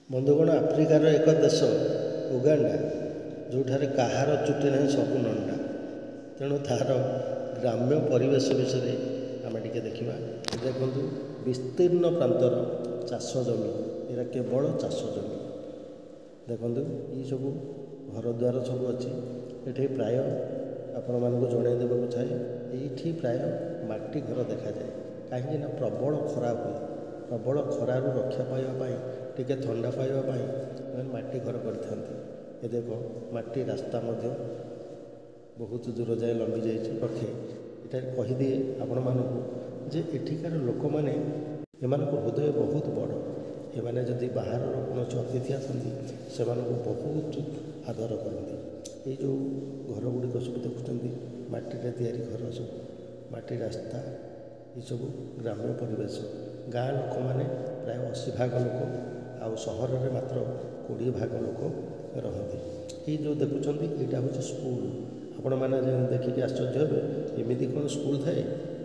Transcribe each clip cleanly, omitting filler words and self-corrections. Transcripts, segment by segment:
ବନ୍ଧୁଗଣ, ଆଫ୍ରିକାର ଏକ ଦେଶ ଉଗାଣ୍ଡା, ଯେଉଁଠାରେ କାହାର ଚୁଟି ନାହିଁ ସବୁ ନଣ୍ଡା। ତେଣୁ ତାହାର ଗ୍ରାମ୍ୟ ପରିବେଶ ବିଷୟରେ ଆମେ ଟିକେ ଦେଖିବା। ଦେଖନ୍ତୁ, ବିସ୍ତୀର୍ଣ୍ଣ ପ୍ରାନ୍ତର ଚାଷ ଜମି, ଏରା କେବଳ ଚାଷ ଜମି। ଦେଖନ୍ତୁ, ଏଇସବୁ ଘରଦ୍ୱାର ସବୁ ଅଛି। ଏଠି ପ୍ରାୟ ଆପଣମାନଙ୍କୁ ଜଣାଇ ଦେବାକୁ ଚାହେଁ, ଏଇଠି ପ୍ରାୟ ମାଟି ଘର ଦେଖାଯାଏ। କାହିଁକିନା ପ୍ରବଳ ଖରା ହୁଏ। ପ୍ରବଳ ଖରାରୁ ରକ୍ଷା ପାଇବା ପାଇଁ, ଟିକେ ଥଣ୍ଡା ପାଇବା ପାଇଁ ସେମାନେ ମାଟି ଘର କରିଥାନ୍ତି। ଏ ଦେଖ, ମାଟି ରାସ୍ତା ମଧ୍ୟ ବହୁତ ଦୂର ଯାଏ ଲମ୍ବି ଯାଇଛି। ରଖେ ଏଠାରେ କହିଦିଏ ଆପଣମାନଙ୍କୁ ଯେ ଏଠିକାର ଲୋକମାନେ, ଏମାନଙ୍କ ହୃଦୟ ବହୁତ ବଡ଼। ଏମାନେ ଯଦି ବାହାରର କୌଣସି ଅତିଥି ଆସନ୍ତି, ସେମାନଙ୍କୁ ବହୁତ ଆଦର କରନ୍ତି। ଏଇ ଯେଉଁ ଘର ଗୁଡ଼ିକ ସବୁ ଦେଖୁଛନ୍ତି, ମାଟିରେ ତିଆରି ଘର ସବୁ, ମାଟି ରାସ୍ତା, ଏସବୁ ଗ୍ରାମ୍ୟ ପରିବେଶ। ଗାଁ ଲୋକମାନେ ପ୍ରାୟ 80% ଲୋକ, ଆଉ ସହରରେ ମାତ୍ର 20% ଲୋକ ରହନ୍ତି। ଏଇ ଯେଉଁ ଦେଖୁଛନ୍ତି, ଏଇଟା ହେଉଛି ସ୍କୁଲ। ଆପଣମାନେ ଦେଖିକି ଆଶ୍ଚର୍ଯ୍ୟ ହେବେ, ଏମିତି କ'ଣ ସ୍କୁଲ ଥାଏ?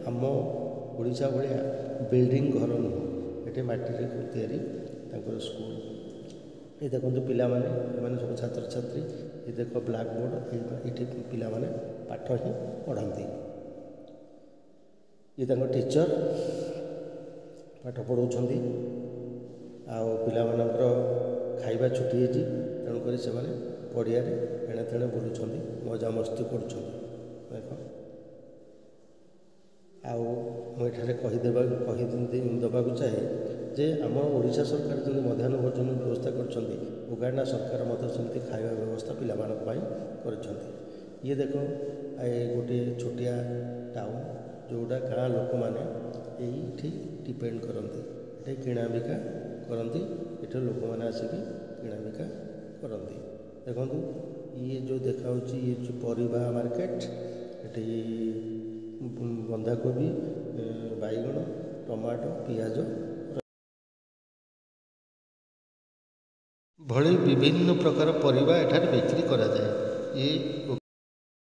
ଆମ ଓଡ଼ିଶା ଭଳିଆ ବିଲ୍ଡିଂ ଘର ନୁହଁ, ଏଠି ମାଟିରେ ତିଆରି ତାଙ୍କର ସ୍କୁଲ। ଏ ଦେଖନ୍ତୁ ପିଲାମାନେ, ଏମାନେ ସବୁ ଛାତ୍ରଛାତ୍ରୀ। ଏ ଦେଖ ବ୍ଲାକ୍ ବୋର୍ଡ଼, ଏଇଠି ପିଲାମାନେ ପାଠ ହିଁ ପଢ଼ନ୍ତି। ଇଏ ତାଙ୍କ ଟିଚର ପାଠ ପଢ଼ାଉଛନ୍ତି। ଆଉ ପିଲାମାନଙ୍କର ଖାଇବା ଛୁଟି ହେଇଛି, ତେଣୁକରି ସେମାନେ ପଡ଼ିଆରେ ଏଣେ ତେଣେ ବୁଲୁଛନ୍ତି, ମଜାମସ୍ତି କରୁଛନ୍ତି। ଦେଖ, ଆଉ ମୁଁ ଏଠାରେ କହିଦେବାକୁ ଚାହେଁ ଯେ ଆମ ଓଡ଼ିଶା ସରକାର ଯେମିତି ମଧ୍ୟାହ୍ନ ଭୋଜନ ବ୍ୟବସ୍ଥା କରିଛନ୍ତି, ଉଗାଣ୍ଡା ସରକାର ମଧ୍ୟ ସେମିତି ଖାଇବା ବ୍ୟବସ୍ଥା ପିଲାମାନଙ୍କ ପାଇଁ କରିଛନ୍ତି। ଇଏ ଦେଖ, ଗୋଟିଏ ଛୋଟିଆ ଟାଉନ, ଯେଉଁଟା ଗାଁ ଲୋକମାନେ ଏଇଠି ଡିପେଣ୍ଡ କରନ୍ତି। ଏଠି କିଣାବିକା କରନ୍ତି। ଏଠି ଲୋକମାନେ ଆସିକି କିଣାବିକା କରନ୍ତି। ଦେଖନ୍ତୁ, ଇଏ ଯେଉଁ ଦେଖାହେଉଛି, ଇଏ ଯେଉଁ ପରିବା ମାର୍କେଟ। ଏଠି ବନ୍ଧାକୋବି, ବାଇଗଣ, ଟମାଟୋ, ପିଆଜ ଭଳି ବିଭିନ୍ନ ପ୍ରକାର ପରିବା ଏଠାରେ ବିକ୍ରି କରାଯାଏ।